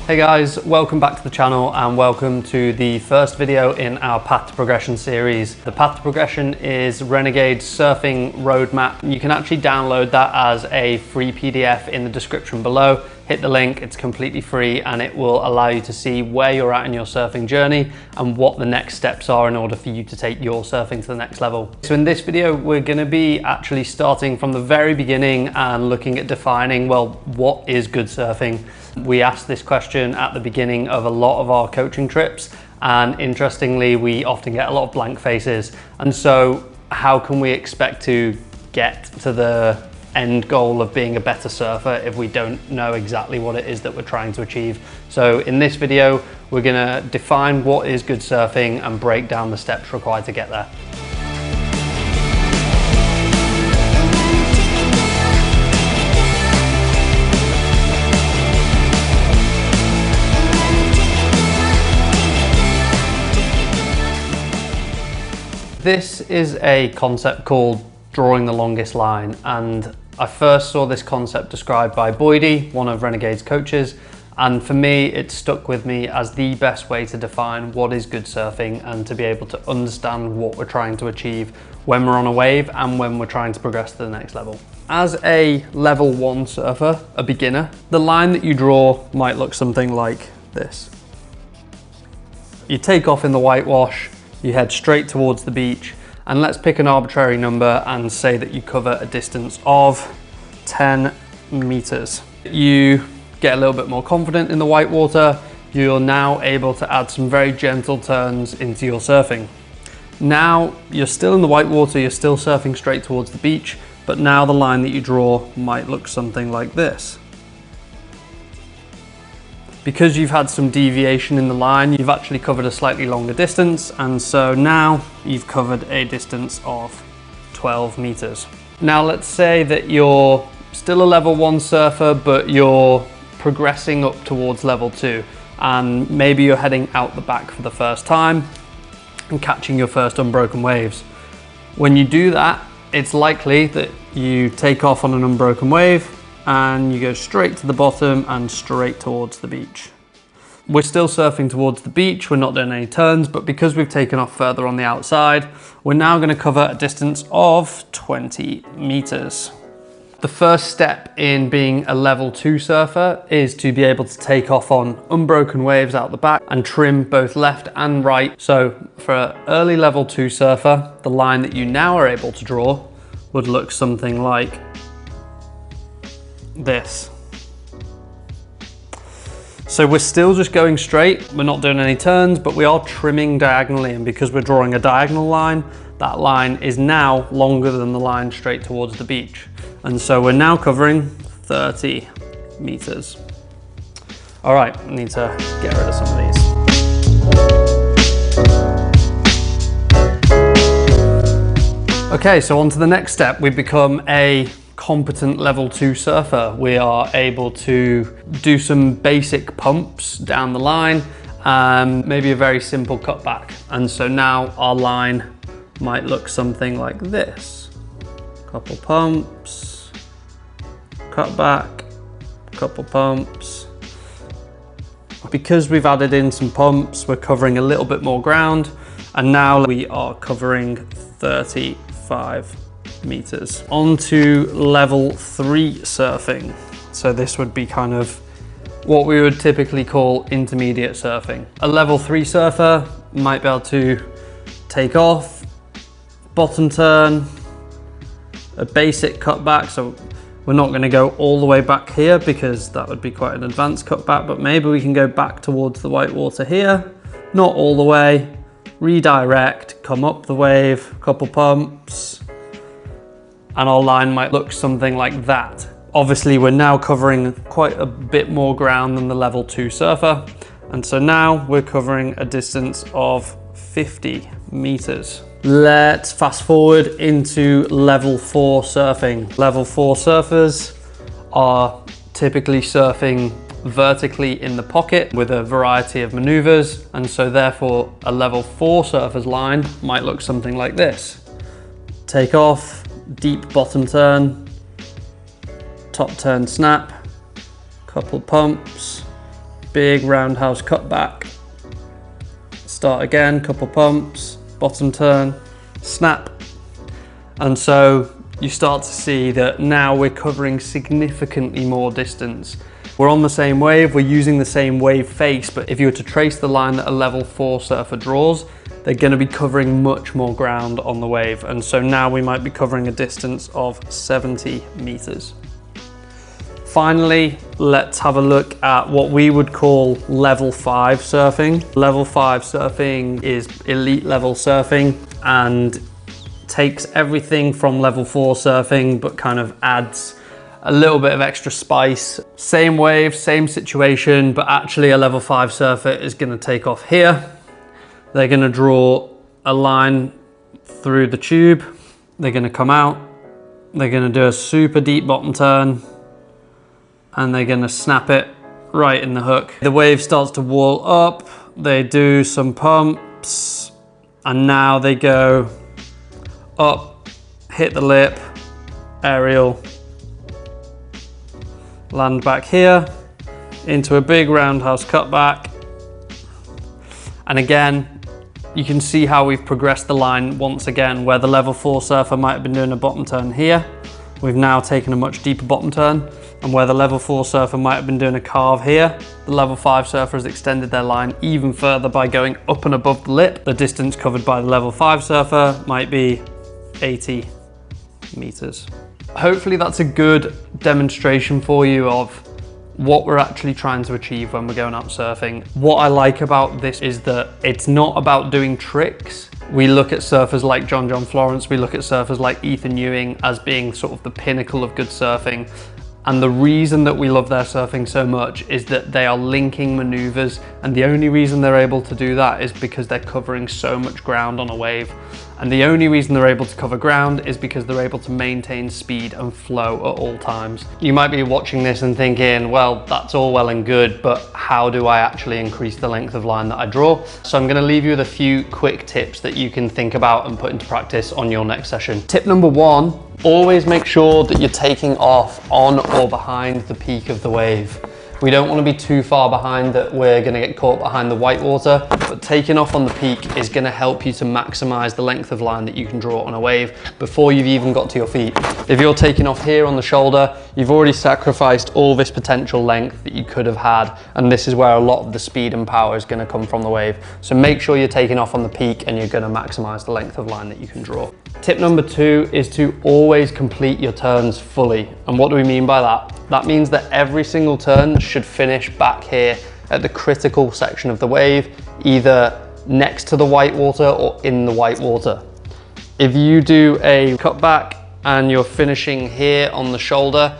Hey guys, welcome back to the channel and welcome to the first video in our Path to Progression series. The Path to Progression is Renegade's surfing roadmap. You can actually download that as a free PDF in the description below. Hit the link, it's completely free and it will allow you to see where you're at in your surfing journey and what the next steps are in order for you to take your surfing to the next level. So in this video, we're gonna be actually starting from the very beginning and looking at defining, well, what is good surfing? We asked this question at the beginning of a lot of our coaching trips, and interestingly, we often get a lot of blank faces. And so how can we expect to get to the end goal of being a better surfer if we don't know exactly what it is that we're trying to achieve? So in this video, we're gonna define what is good surfing and break down the steps required to get there. This is a concept called drawing the longest line, and I first saw this concept described by Boydie, one of Renegade's coaches, and for me it stuck with me as the best way to define what is good surfing and to be able to understand what we're trying to achieve when we're on a wave and when we're trying to progress to the next level. As a level 1 surfer, a beginner, the line that you draw might look something like this. You take off in the whitewash, you head straight towards the beach, and let's pick an arbitrary number and say that you cover a distance of 10 meters. You get a little bit more confident in the whitewater. You're now able to add some very gentle turns into your surfing. Now you're still in the whitewater, you're still surfing straight towards the beach, but now the line that you draw might look something like this. Because you've had some deviation in the line, you've actually covered a slightly longer distance, and so now you've covered a distance of 12 meters. Now let's say that you're still a level 1 surfer, but you're progressing up towards level 2, and maybe you're heading out the back for the first time and catching your first unbroken waves. When you do that, it's likely that you take off on an unbroken wave and you go straight to the bottom and straight towards the beach. We're still surfing towards the beach, we're not doing any turns, but because we've taken off further on the outside, we're now going to cover a distance of 20 meters. The first step in being a level 2 surfer is to be able to take off on unbroken waves out the back and trim both left and right. So for an early level 2 surfer, the line that you now are able to draw would look something like this. So we're still just going straight, we're not doing any turns, but we are trimming diagonally, and because we're drawing a diagonal line, that line is now longer than the line straight towards the beach. And so we're now covering 30 meters. All right, I need to get rid of some of these. Okay, so on to the next step. We've become a competent level 2 surfer. We are able to do some basic pumps down the line and maybe a very simple cutback. And so now our line might look something like this. Couple pumps, cutback, couple pumps. Because we've added in some pumps, we're covering a little bit more ground, and now we are covering 35 meters. On to level 3 surfing. So this would be kind of what we would typically call intermediate surfing. A level 3 surfer might be able to take off, bottom turn, a basic cutback. So we're not going to go all the way back here because that would be quite an advanced cutback, but maybe we can go back towards the whitewater here, not all the way, redirect, come up the wave, couple pumps, and our line might look something like that. Obviously, we're now covering quite a bit more ground than the level 2 surfer. And so now we're covering a distance of 50 meters. Let's fast forward into level 4 surfing. Level 4 surfers are typically surfing vertically in the pocket with a variety of maneuvers. And so therefore a level 4 surfer's line might look something like this. Take off, deep bottom turn, top turn snap, couple pumps, big roundhouse cut back. Start again, couple pumps, bottom turn, snap. And so you start to see that now we're covering significantly more distance. We're on the same wave, we're using the same wave face, but if you were to trace the line that a level 4 surfer draws, they're going to be covering much more ground on the wave. And so now we might be covering a distance of 70 meters. Finally, let's have a look at what we would call level 5 surfing. Level 5 surfing is elite level surfing and takes everything from level 4 surfing, but kind of adds a little bit of extra spice. Same wave, same situation, but actually a level 5 surfer is going to take off here. They're going to draw a line through the tube. They're going to come out. They're going to do a super deep bottom turn, and they're going to snap it right in the hook. The wave starts to wall up. They do some pumps, and now they go up, hit the lip, aerial, land back here into a big roundhouse cutback. And again, you can see how we've progressed the line once again, where the level 4 surfer might have been doing a bottom turn here. We've now taken a much deeper bottom turn, and where the level 4 surfer might have been doing a carve here, the level 5 surfer has extended their line even further by going up and above the lip. The distance covered by the level 5 surfer might be 80 meters. Hopefully that's a good demonstration for you of what we're actually trying to achieve when we're going out surfing. What I like about this is that it's not about doing tricks. We look at surfers like John Florence, we look at surfers like Ethan Ewing as being sort of the pinnacle of good surfing. And the reason that we love their surfing so much is that they are linking maneuvers, and the only reason they're able to do that is because they're covering so much ground on a wave. And the only reason they're able to cover ground is because they're able to maintain speed and flow at all times. You might be watching this and thinking, well, that's all well and good, but how do I actually increase the length of line that I draw? So I'm going to leave you with a few quick tips that you can think about and put into practice on your next session. Tip number 1, always make sure that you're taking off on or behind the peak of the wave. We don't want to be too far behind that we're going to get caught behind the white water, but taking off on the peak is going to help you to maximize the length of line that you can draw on a wave before you've even got to your feet. If you're taking off here on the shoulder, you've already sacrificed all this potential length that you could have had, and this is where a lot of the speed and power is going to come from the wave. So make sure you're taking off on the peak and you're going to maximize the length of line that you can draw. Tip number 2 is to always complete your turns fully. And what do we mean by that? That means that every single turn should finish back here at the critical section of the wave, either next to the white water or in the white water. If you do a cutback and you're finishing here on the shoulder,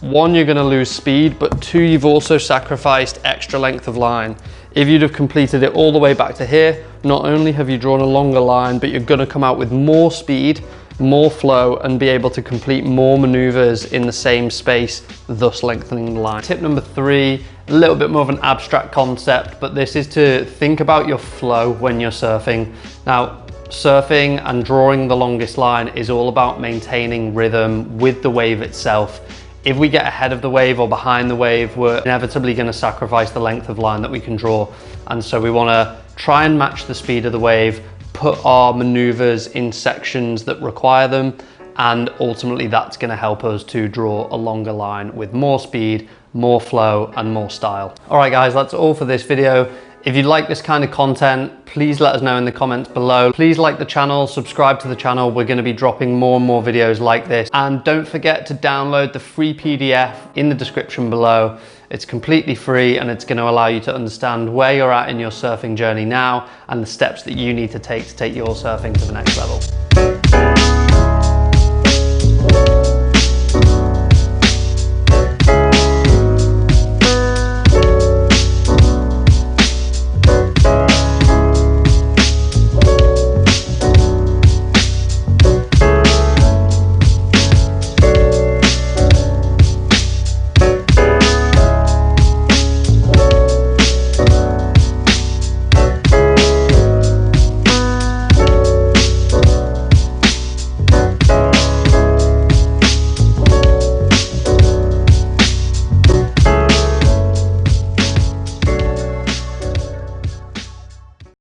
1, you're going to lose speed, but 2, you've also sacrificed extra length of line. If you'd have completed it all the way back to here, not only have you drawn a longer line, but you're going to come out with more speed, more flow, and be able to complete more maneuvers in the same space, thus lengthening the line. Tip number 3, a little bit more of an abstract concept, but this is to think about your flow when you're surfing. Now, surfing and drawing the longest line is all about maintaining rhythm with the wave itself. If we get ahead of the wave or behind the wave, we're inevitably going to sacrifice the length of line that we can draw. And so we want to try and match the speed of the wave, put our maneuvers in sections that require them, and ultimately that's going to help us to draw a longer line with more speed, more flow, and more style. All right, guys, that's all for this video. If you like this kind of content, please let us know in the comments below. Please like the channel, subscribe to the channel. We're going to be dropping more and more videos like this. And don't forget to download the free PDF in the description below. It's completely free, and it's going to allow you to understand where you're at in your surfing journey now and the steps that you need to take your surfing to the next level.